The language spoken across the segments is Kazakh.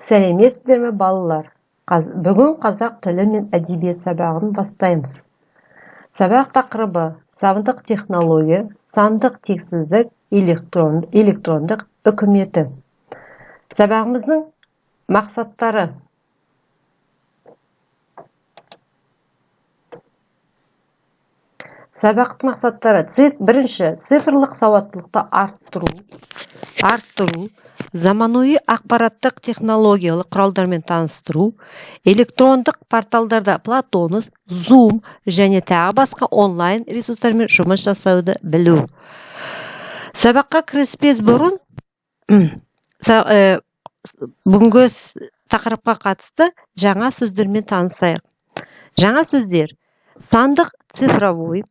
Сәлеметсіздер ме, балалар? Бүгін қазақ тілі мен әдебиет сабағын бастаймыз. Сабақ тақырыбы сандық технология, сандық тексіздік, электрондық үкіметі. Сабағымыздың мақсаттары. Сабақтың мақсаттары: бірінші, цифрлық сауаттылықты арттыру, заманауи ақпараттық технологиялық құралдармен таныстыру, электрондық порталдарда Платонус, Zoom және тағы басқа онлайн ресурстармен жұмыс жасауды білу. Сабаққа кіріспес бұрын бүгінгі тақырыпқа қатысты жаңа сөздермен танысайық. Жаңа сөздер: сандық цифровой,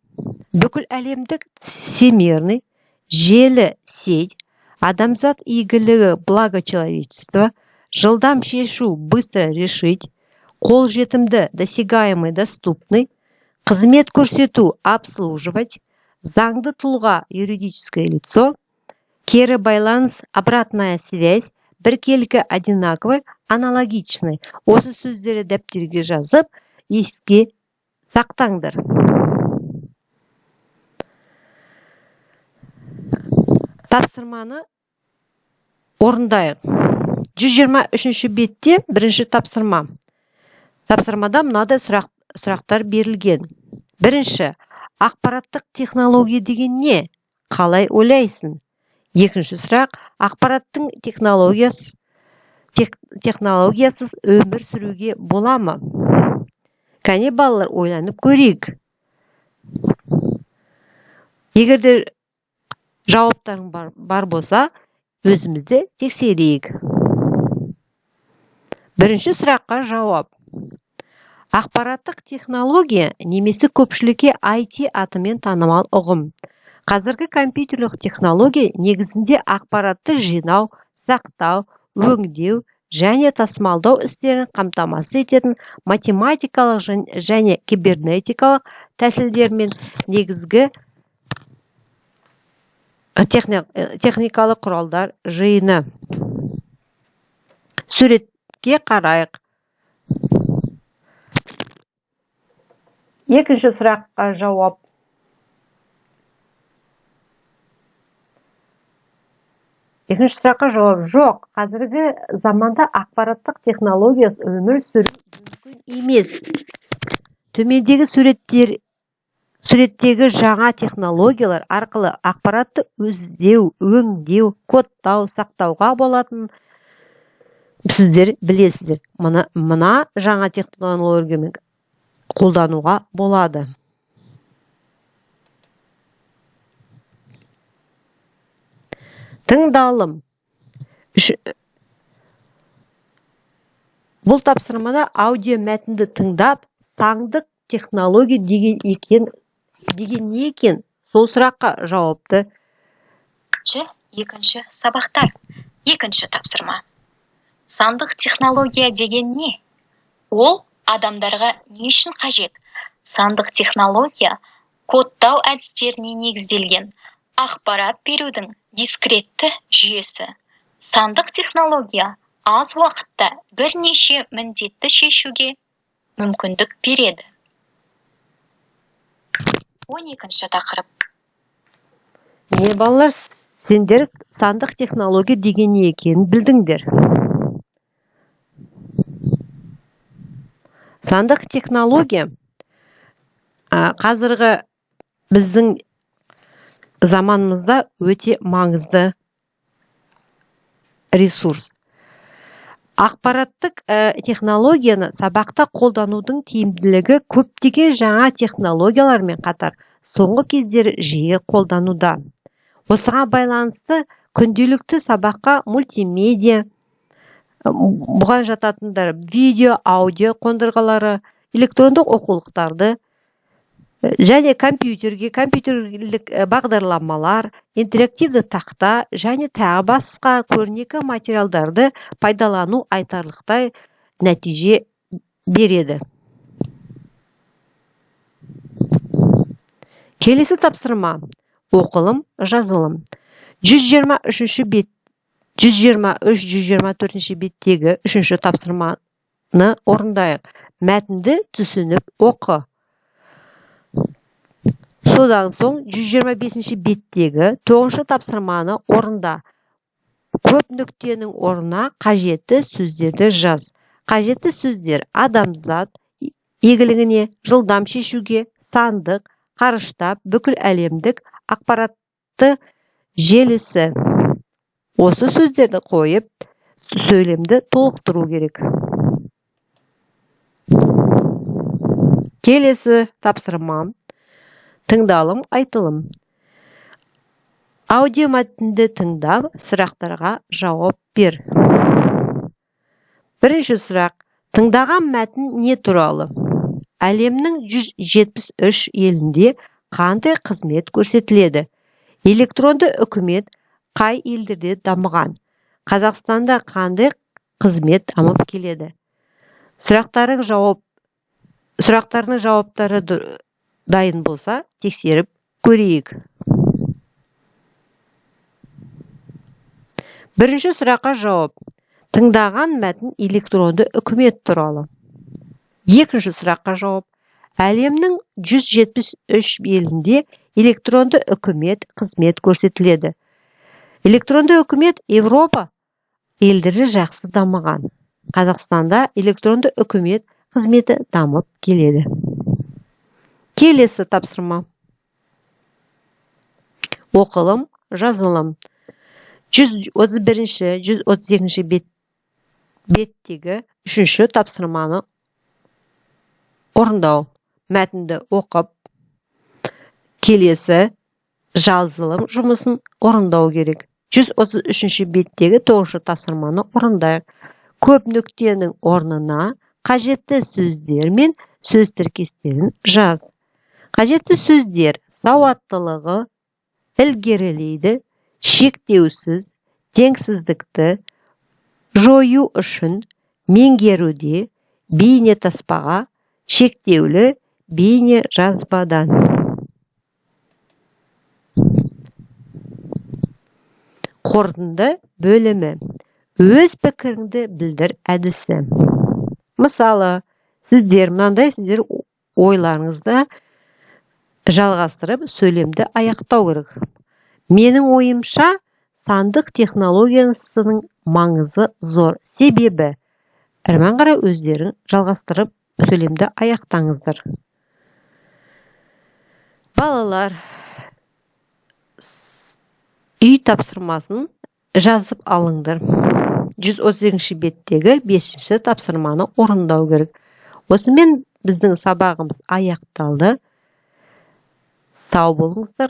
бүкіл әлемдік всемирный, желі сеть, адамзат игілігі благо человечества, жылдам шешу быстро решить, қолжетімді досягаемый доступный, қызмет көрсету обслуживать, заңды тұлға юридическое лицо, кері байланыс обратная связь, біркелкі одинаковый, аналогичный. Осы сөздері дәптерге жазып, еске сақтаңдар. Тапсырманы орындайық. 123 бетте бірінші тапсырма. Тапсырмада мынадай сұрақтар берілген. Бірінші, ақпараттық технология деген не? Қалай ойлайсың? Екінші сұрақ, ақпараттың технологиясыз өмір сүруге бола ма? Кәне балалар, ойланып көрейік. Егерде жауаптарың бар болса, өзімізді тексерейік. Бірінші сұраққа жауап. Ақпараттық технология немесе көпшілікке IT атымен танымал ұғым. Қазіргі компьютерлік технология негізінде ақпаратты жинау, сақтау, өңдеу және тасымалдау істерін қамтамасыз ететін математикалық және кибернетикалық тәсілдермен негізгі техникалық құралдар жиыны. Суретке қарайық. Екінші сұраққа жауап. Екінші сұраққа жауап: жоқ, қазіргі заманда ақпараттық технология өмір сүру мүмкін емес. Төмендегі суреттегі жаңа технологиялар арқылы ақпаратты өздеу, өңдеу, кодтау, сақтауға болатын сіздер білесіздер. Мына жаңа технологияны қолдануға болады. Тыңдалым. Бұл тапсырмада аудио мәтінді тыңдап, сандық технология деген не екен? Сол сұраққа жауапты. Екінші сабақтар. Екінші тапсырма. Сандық технология деген не? Ол адамдарға не үшін қажет? Сандық технология кодтау әдістеріне негізделген ақпарат берудің дискретті жүйесі. Сандық технология аз уақытта бірнеше міндетті шешуге мүмкіндік береді. 12-ші тақырып. Не балалар, сендер сандық технология деген не екенін білдіңдер. Сандық технология қазіргі біздің заманымызда өте маңызды ресурс. Ақпараттық технологияны сабақта қолданудың тиімділігі көптеген жаңа технологиялармен қатар соңғы кездері жиі қолдануда. Осыған байланысты күнделікті сабаққа мультимедиа, бұған жататындар видео, аудио қондырғылары, электрондық оқулықтарды және компьютерлік бағдарламалар, интерактивді тақта және тағы басқа көрнекі материалдарды пайдалану айтарлықтай нәтиже береді. Келесі тапсырма. Оқылым, жазылым. 123 123-124 беттегі үшінші тапсырманы орындайық. Мәтінді түсініп оқы. Содан соң 125 беттегі 9 тапсырманы орында. Көп нүктенің орнына қажетті сөздерді жаз. Қажетті сөздер: адамзат игілігіне, жылдам шешуге, сандық, қарыштап, бүкіл әлемдік ақпаратты желісі. Осы сөздерді қойып, сөйлемді толықтыру керек. Келесі тапсырма: тыңдалым, айтылым. Аудиомәтінді тыңдап, сұрақтарға жауап бер. Бірінші сұрақ: тыңдаған мәтін не туралы? Әлемнің 173 елінде қандай қызмет көрсетіледі? Электронды үкімет қай елдерде дамыған? Қазақстанда қандай қызмет дамып келеді? Сұрақтарының жауаптары дайын болса, тексеріп көрейік. Бірінші сұраққа жауап: тыңдаған мәтін электронды үкімет туралы. Екінші сұраққа жауап: әлемнің 173 елінде электронды үкімет қызмет көрсетіледі. Электронды үкімет Европа елдері жақсы дамыған. Қазақстанда электронды үкімет қызметі дамып келеді. Келесі тапсырма: оқылым, жазылым. 131-132 беттегі үшінші тапсырманы орындау. Мәтінді оқып, келесі жазылым жұмысын орындау керек. 133 беттегі 9 тапсырманы орындайық. Көп нүктенің орнына қажетті сөздер мен сөз тіркестерін жаз. Қажетті сөздер: сауаттылығы, ілгерілейді, шектеусіз, теңсіздікті, жою үшін, меңгеруде, бейне таспаға, шектеулі, бейне жазбадан. Қорытынды бөлімі: өз пікіріңді білдір әдісі. Мысалы, сіздер ойларыңызды жалғастырып, сөйлемді аяқтау керек. Менің ойымша, сандық технологиясының маңызы зор. Себебі, әрмен қарай өздерің жалғастырып, сөйлемді аяқтаңыздар. Балалар, үй тапсырмасын жазып алыңдар. 132 беттегі 5 тапсырманы орындау керек. Осымен біздің сабағымыз аяқталды. Сау болыңыздар.